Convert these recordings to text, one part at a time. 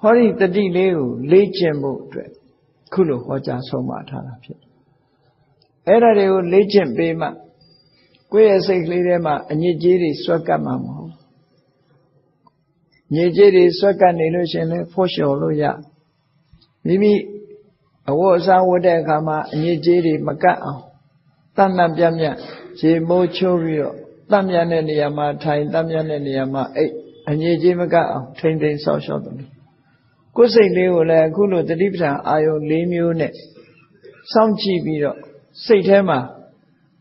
ဟောဒီတတိလေးကိုလေ့ကျင့်ဖို့အတွက်ခုလိုဟောကြားဆုံးမထားတာဖြစ်အဲ့ဒါတွေကိုလေ့ကျင့်ပေးမှကိုယ့်ရဲ့စိတ်ကလေးထဲမှာအညစ်အကြေးတွေဆွဲကပ်မှာမဟုတ်ညစ်ကြေးတွေဆွဲကပ်နေလို့ရှင်လည်းဖို့လျှော်လို့ရမိမိအဝတ်အစားဝတ်တဲ့အခါမှာအညစ်အကြေးတွေမကပ်အောင်တတ်မှတ်ပြတ်မြတ်ရေမိုးချိုးပြီးတော့တတ်မြတ်တဲ့နေရာမှာထိုင်တတ်မြတ်တဲ့နေရာမှာအိတ်အညစ်အကြေးမကပ်အောင်ထိမ့်သိမ်းဆောက်ရှောက်တယ်ကိုယ်စိတ်လေးကိုလည်းအခုလိုတတိပဌာန်အာယုံ၄မျိုးနဲ့စောင့်ကြည့်ပြီးတော့စိတ်ထဲမှာ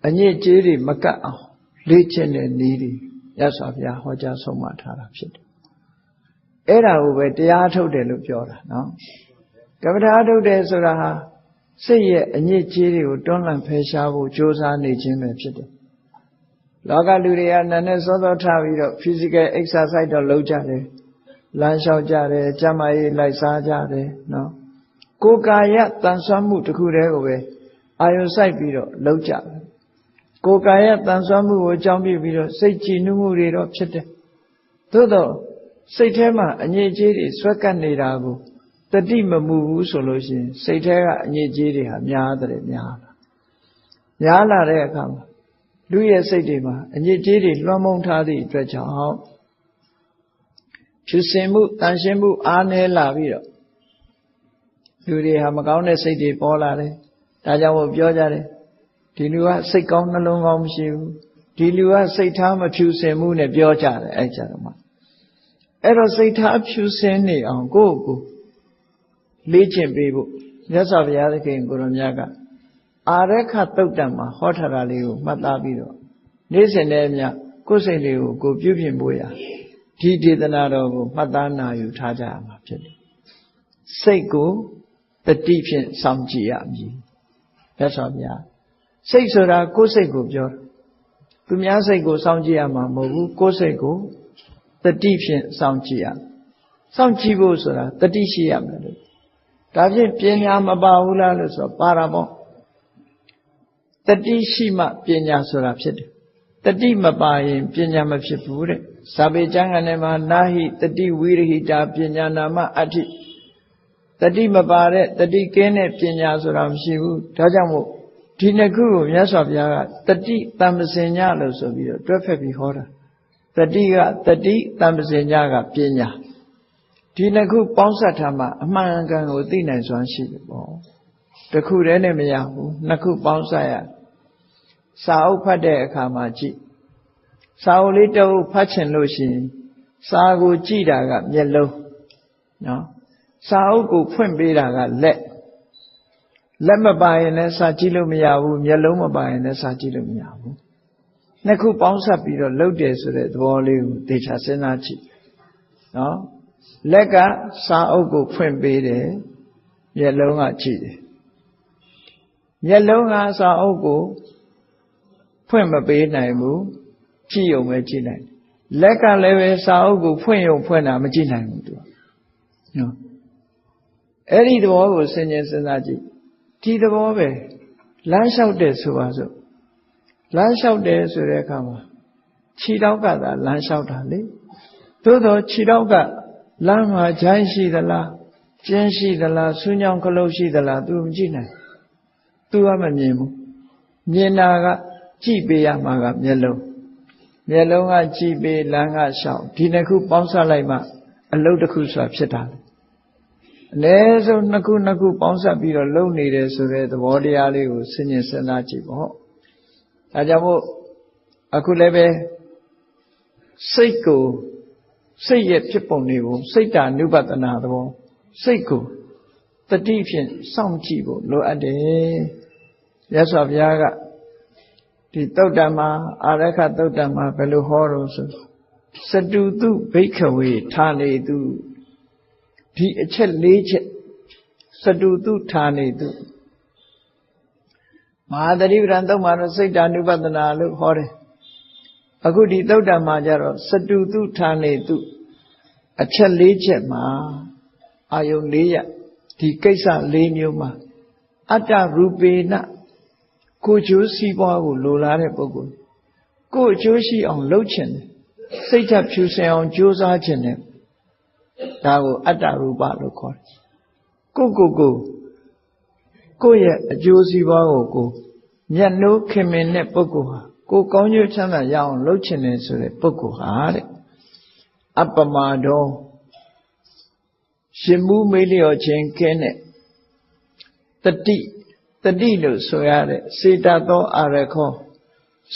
အညစ်အကြေးတွေမကပ်အောင်လေ့ကျင့်တဲ့နည်းတွေရသော်ဘုရားဟောကြားဆုံးမထားတာဖြစ်တယ်အဲ့ဒါကိုပဲတရားထုတ်တယ်လို့ပြောတာနော်ကမ္မထာထုတ်တယ်ဆိုတာဟာစိတ်ရဲ့အညစ်အကြေးတွေကိုတွန်းလှန်ဖယ်ရှားဖို့ကြိုးစားနေခြင်းပဲဖြစ်တယ်လောကလူတွေကနာနဲ့စောစောထားပြီးတော့ physical exercise တော့လုပ်ကြတယ်လမ်းလျှောက်ကြတယ်ကျန်းမာရေးလိုက်စားကြတယ်နော်ကိုယ်ကာယတန်ဆွမ်းမှုတစ်ခုတည်းကိုပဲအာယုံစိုက်ပြီးတော့လုပ်ကြတယ်ကိုယ်ကာယတန်ဆွမ်းမှုကိုအကြောင်းပြပြီးတော့စိတ်ကြည်နူးမှုတွေတော့ဖြစ်တယ်သို့တော့စိတ်ထဲမှာအညစ်အကြေးတွေဆွဲကပ်နေတာကိုတတိမမူဘူးဆိုလို့ရှိရင်စိတ်ထဲကအညစ်အကြေးတွေဟာများလာတဲ့အခါမှာလူရဲ့စိတ်တွေမှာအညစ်အကြေးတွေလွှမ်းမိုးထားသည့်အတွက်ကြောင့်ဖြူစင်မှုတန်ရှင်းမှုအားနည်းလာပြီးတော့လူတွေဟာမကောင်းတဲ့စိတ်တွေပေါ်လာတယ်ဒါကြောင့်မို့ပြောကြတယ်ဒီလူကစိတ်ကောင်းနှလုံးကောင်းမရှိဘူးဒီလူကစိတ်ထားမဖြူစင်မှုနဲ့ပြောကြတယ်အဲ့ကြတော့မှအဲ့တော့စိတ်ထားဖြူစင်နေအောင်ကိုယ့်ကိုလေ့ကျင့်ပေးဖို့မြတ်စွာဘုရားသခင်ကိုရောမြတ်ကအာရခသုတ်တံမှာဟောထားတာလေးကိုမှတ်သားပြီးတော့နေ့စဉ်နဲ့အမျှကိုယ်စိတ်လေးကိုကိုပြုပြင်ဖို့ရဒီဒေသနာတော်ကိုမှတ်သားနာယူထားကြရမှာဖြစ်တယ်စိတ်ကိုတတိဖြင့်စောင့်ကြည့်ရမည်မြတ်စွာဘုရားစိတ်ဆိုတာကိုယ်စိတ်ကိုပြောတာသူများစိတ်ကိုစောင့်ကြည့်ရမှာမဟုတ်ဘူးကိုယ်စိတ်ကိုတတိဖြင့်စောင့်ကြည့်ရစောင့်ကြည့်ဖို့ဆိုတာတတိရှိရမယ်လို့ဒါဖြင့်ပညာမပါဘူးလားလို့ဆိုတော့ပါတာပေါ့တတိရှိမှပညာဆိုတာဖြစ်တယ်တတိမပါရင်ပညာမဖြစ်ဘူးတဲ့စာပေကျမ်းဂန်ထဲမှာနာဟိတတိဝိရဟိတာပညာနာမအဋ္ဌိတတိမပါတဲ့တတိကင်းတဲ့ပညာဆိုတာမရှိဘူးဒါကြောင့်မို့ဒီနှစ်ခုကိုမြတ်စွာဘုရားကတတိတမ္ပစင်ညလို့ဆိုပြီးတော့တွဲဖက်ပြီးဟောတာတတိကတတိတမ္ပစင်ညကပညာဒီနှစ်ခုပေါင်းစပ်ထားမှအမှန်ကန်ကိုသိနိုင်စွမ်းရှိတယ်ပေါ့တစ်ခုတည်းနဲ့မရဘူးနှစ်ခုပေါင်းစပ်ရစာအုပ်ဖတ်တဲ့အခါမှာကြည့်စာအုပ်လေးတစ်အုပ်ဖတ်ချင်လို့ရှိရင်စာကိုကြည့်တာကမျက်လုံးနော်စာအုပ်ကိုဖွင့်ပေးတာကလက်မပါရင်လည်းစာကြည့်လို့မရဘူးမျက်လုံးမပါရင်လည်းစာကြည့်လို့မရဘူးနှစ်ခုပေါင်းစပ်ပြီးတော့လုပ်တယ်ဆိုတဲ့သဘောလေးကိုသေချာစဉ်းစားကြည့်နော်လက်ကစာအုပ်ကိုဖွင့်ပေးတယ်မျက်လုံးကကြည့်တယ်မျက်လုံးကစာအုပ်ကိုဖွင့်မပေးနိုင်ဘူးကြည့်ုံပဲကြည့်နိုင်လက်ကလည်းပဲစာအုပ်ကိုဖွင့်တာမကြည့်နိုင်ဘူးသူနော်အဲ့ဒီသဘောကိုစဉ်းကျင်စဉ်းစားကြည့်ဒီသဘောပဲလမ်းလျှောက်တယ်ဆိုပါစို့လမ်းလျှောက်တယ်ဆိုတဲ့အခါမှာခြေထောက်ကသာလမ်းလျှောက်တာလေသို့တော့ခြေထောက်ကလမ်းမှာဂျိုင်းရှိသလားကျင်းရှိသလားဆူးညောင်းခလုတ်ရှိသလားသူမကြည့်နိုင်သူကမမြင်ဘူးမြင်တာကကြည့်ပေးရမှာကမျက်လုံးကကြည့်ပေးလမ်းကလျှောက်ဒီနှစ်ခုပေါင်းစပ်လိုက်မှအလုပ်တစ်ခုဆိုတာဖြစ်တာအနည်းဆုံးနှစ်ခုပေါင်းစပ်ပြီးတော့လုပ်နေတယ်ဆိုတဲ့သဘောတရားလေးကိုစဉ်းကျင်စဉ်းစားကြည့်ပေါ့ဒါကြောင့်မို့အခုလည်းပဲစိတ်ရဲ့ဖြစ်ပုံတွေကိုစိတ်တာနုပဒနာသဘောစိတ်ကိုတတိဖြင့်စောင့်ကြည့်ဖို့လိုအပ်တယ်မြတ်စွာဘုရားကဒီသုတ်တံမှာအာရခသုတ်တံမှာဘယ်လိုဟောတော့ဆိုစတုတုဘိက္ခဝေဌာနေတုဒီအချက်၄ချက်စတုတုဌာနေတုမဟာသတိပဋ္ဌာန်သုတ်မှာတော့စိတ်တာနုပဒနာလို့ဟောတယ်အခုဒီသုတ်တံမှာကျတော့စတုတုဌာနေတုအချက်၄ချက်မှာအာယုံ၄ရဒီကိစ္စ၄မျိုးမှာအတ္တရူပေနကိုကျိုးစီးပွားကိုလိုလားတဲ့ပုဂ္ဂိုလ်ကိုအကျိုးရှိအောင်လုပ်ချင်တယ်စိတ်ဓာတ်ဖြူစင်အောင်ကြိုးစားချင်တယ် ဒါကိုအတ္တရူပလို့ခေါ်တယ်ကိုယ့်ရဲ့အကျိုးစီးပွားကိုမျက်နှိုးခင်မင်တဲ့ပုဂ္ဂိုလ်ဟာကိုယ်ကောင်းကျိုးချမ်းသာရအောင်လုပ်ချင်တယ်ဆိုတဲ့ပုဂ္ဂိုလ်ဟာတဲ့အပ္ပမဒေါရှင်မှုမေးလျော့ခြင်းကင်းတဲ့တတိလို့ဆိုရတဲ့စေတသောအာရခော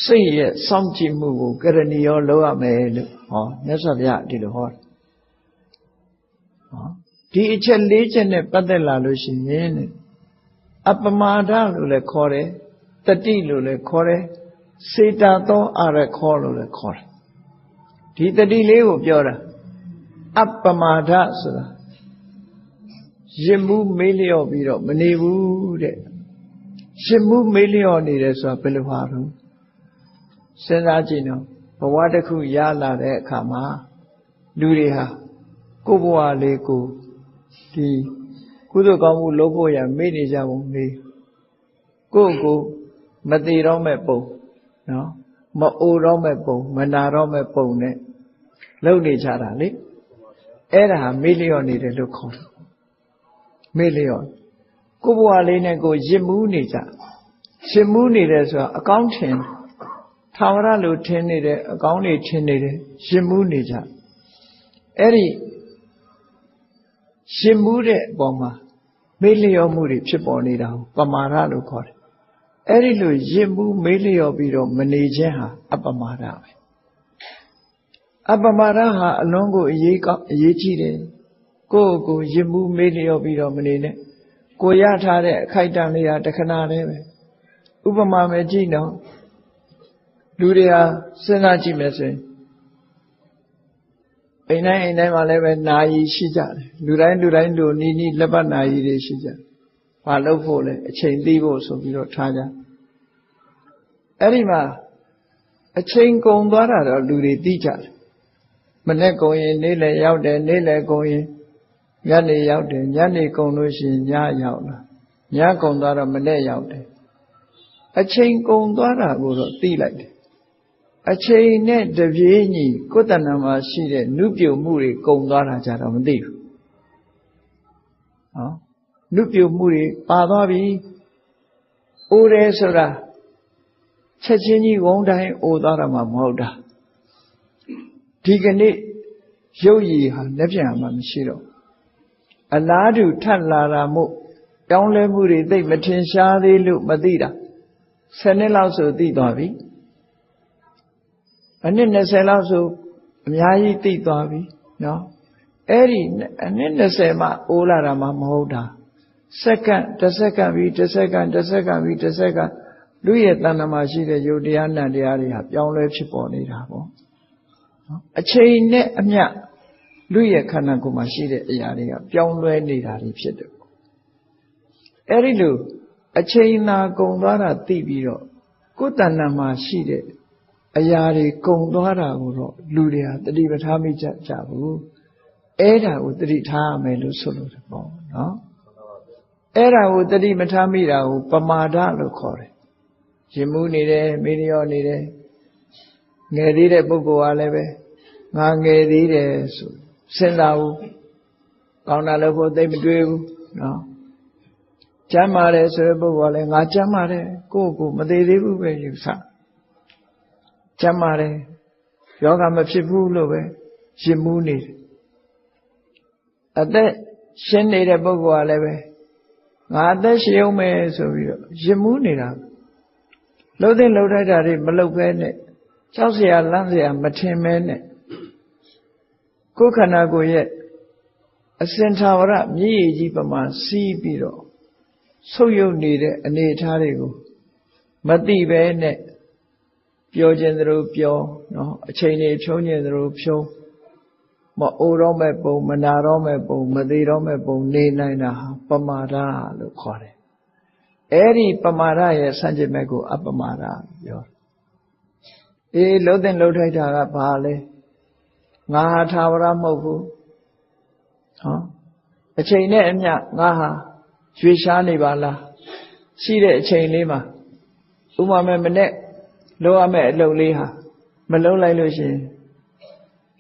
စိတ်ရဲ့စောင့်ကြည့်မှုကိုကရဏီရောလုပ်ရမယ်လို့ဟောမြတ်စွာဘုရားဒီလိုဟောတယ်ဒီအချက်၄ချက်နဲ့ပတ်သက်လာလို့ရှိရင်အပ္ပမဒလို့လည်းခေါ်တယ်တတိလို့လည်းခေါ်တယ်စေတသောအာရခောလို့လည်းခေါ်တယ်ဒီတတိလေးကိုပြောတာအပ္ပမဒဆိုတာရစ်မှုမေးလျော့ပြီးတော့မနေဘူးတဲ့ရစ်မှုမေးလျော့နေတယ်ဆိုတာဘယ်လိုဟာတော့စဉ်းစားကြည့်နော်ဘဝတစ်ခုရလာတဲ့အခါမှာလူတွေဟာကိုယ့်ဘဝလေးကိုဒီကုသိုလ်ကောင်းမှုလုပ်ဖို့ရမေ့နေကြပုံလေးကိုယ့်ကိုမသေးတော့မဲ့ပုံနော်မအိုတော့မဲ့ပုံမနာတော့မဲ့ပုံနဲ့လုပ်နေကြတာလေအဲ့ဒါမေ့လျော့နေတယ်လို့ခေါ်တယ်မေ့လျော့ကိုယ့်ဘဝလေးနဲ့ကိုရစ်မှုနေကြရစ်မှုနေတယ်ဆိုတာအကောင်းထင်ထာဝရလို့ထင်နေတယ်အကောင်းတွေထင်နေတယ်ရစ်မှုနေကြအဲ့ဒီရစ်မှုတဲ့အပေါ်မှာမေ့လျော့မှုတွေဖြစ်ပေါ်နေတာကိုပမာဒလို့ခေါ်တယ်အဲ့ဒီလိုရစ်မှုမေ့လျော့ပြီးတော့မနေခြင်းဟာအပ္ပမာဒပဲအပ္ပမာဒဟာအလွန်ကိုအရေးကြီးတယ်ကိုယ့်ကိုရစ်မှုမေ့လျော့ပြီးတော့မနေနဲ့ကိုရထားတဲ့အခိုက်အတန့်လေးဟာတခဏတည်းပဲဥပမာပဲကြည့်နော်လူတွေဟာစဉ်းစားကြည့်မယ်ဆိုရင်အိမ်တိုင်းမှာလည်းပဲနာယီရှိကြတယ်လူတိုင်းတို့နီးလက်ပတ်နာယီတွေရှိကြတယ်ဘာလုပ်ဖို့လဲအချိန်သိဖို့ဆိုပြီးတော့ထားကြအဲ့ဒီမှာအချိန်ကုန်သွားတာတော့လူတွေသိကြတယ်မနေ့ကုန်ရင်နေ့လယ်ရောက်တယ်နေ့လယ်ကုန်ရင်ညနေရောက်တယ်ညနေကုန်လို့ရှိရင်ညရောက်လာညကုန်သွားတော့မနေ့ရောက်တယ်အချိန်ကုန်သွားတာကိုတော့သိလိုက်တယ်အချိန်နဲ့တပြေးညီကိုယ်တဏ္ဍာမှာရှိတဲ့နုပြုမှုတွေကုန်သွားတာကြတော့မသိဘူးဟောနုပြုမှုတွေပါသွားပြီအိုးတယ်ဆိုတာချက်ချင်းကြီးဝုန်းတိုင်းအိုးသွားတာမှမဟုတ်တာဒီကနေ့ရုပ်ရည်ဟာလက်ပြန်မှမရှိတော့အလားတူထပ်လာတာမို့ပြောင်းလဲမှုတွေသိမထင်ရှားသေးလို့မသိတာ10နှစ်လောက်ဆိုသိသွားပြီအနှစ်20လောက်ဆိုအများကြီးသိသွားပြီနော်အဲ့ဒီအနှစ်20မှအိုးလာတာမှမဟုတ်တာစက္ကန့်တစ်စက္ကန့်ပြီးတစ်စက္ကန့်တစ်စက္ကန့်ပြီးတစ်စက္ကန့်လူရဲ့တဏ္ဍာမှာရှိတဲ့ယုတ်တရားနတ်တရားတွေဟာပြောင်းလဲဖြစ်ပေါ်နေတာပေါ့နော်အချိန်နဲ့အမျှလူရဲ့ခန္ဓာကိုယ်မှာရှိတဲ့အရာတွေကပြောင်းလဲနေတာတွေဖြစ်တယ်အဲ့ဒီလိုအချိန်သာကုန်သွားတာသိပြီးတော့ကိုယ်တဏ္ဍာမှာရှိတဲ့အရာတွေကုန်သွားတာကိုတော့လူတွေဟာတတိပဋ္ဌာမိကြဘူးအဲ့ဒါကိုတတိထားရမယ်လို့ဆိုလို့ပေါ့နော်အဲ့ဒါကိုတတိမထားမိတာကိုပမာဒလို့ခေါ်တယ်ရင်မှုနေတယ်မေးလျော့နေတယ်ငယ်သေးတဲ့ပုဂ္ဂိုလ်ကလည်းပဲငါငယ်သေးတယ်ဆိုစဉ်းစားဘူးကောင်းတာလို့ဖို့သိမတွေးဘူးနော်ကျမ်းမာတယ်ဆိုတဲ့ပုဂ္ဂိုလ်ကလည်းငါကျမ်းမာတယ်ကိုယ့်ကိုမသေးသေးဘူးပဲယူဆကျမ်းမာတယ်ယောဂမဖြစ်ဘူးလို့ပဲရင်မှုနေတယ်အသက်ရှင်းနေတဲ့ပုဂ္ဂိုလ်ကလည်းပဲငါအသက်ရှင်းအောင်မယ်ဆိုပြီးတော့ရင်မှုနေတာလှုပ်တဲ့လှုပ်ထိုက်တာတွေမလှုပ်ပဲနဲ့ကြောက်เสียလန့်เสียမထင်ပဲနဲ့ကိုယ်ခန္ဓာကိုယ်ရဲ့အစင်သာဝရမြည်ရည်ကြီးပမာစီးပြီးတော့ဆုပ်ယုပ်နေတဲ့အနေအထားတွေကိုမသိပဲနဲ့ပြောခြင်းသလိုပြောနော်အချိန်တွေဖြုံးခြင်းသလိုဖြုံးမအိုတော့မဲ့ပုံမနာတော့မဲ့ပုံမသေးတော့မဲ့ပုံနေနိုင်တာပမာဒလို့ခေါ်တယ်အဲ့ဒီပမာဒရဲ့ဆန့်ကျင်ဘက်ကိုအပမာဒပြောတယ်လှုပ်တဲ့လှုပ်ထိုက်တာကဘာလဲငါဟာထာဝရမဟုတ်ဘူးဟောအချိန်နဲ့အမျှငါဟာရွေရှားနေပါလားရှိတဲ့အချိန်လေးမှာဥပမာမနဲ့လုပ်ရမယ့်အလုပ်လေးဟာမလုပ်လိုက်လို့ရှိရင်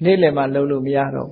နေ့လယ်မှလုပ်လို့မရတော့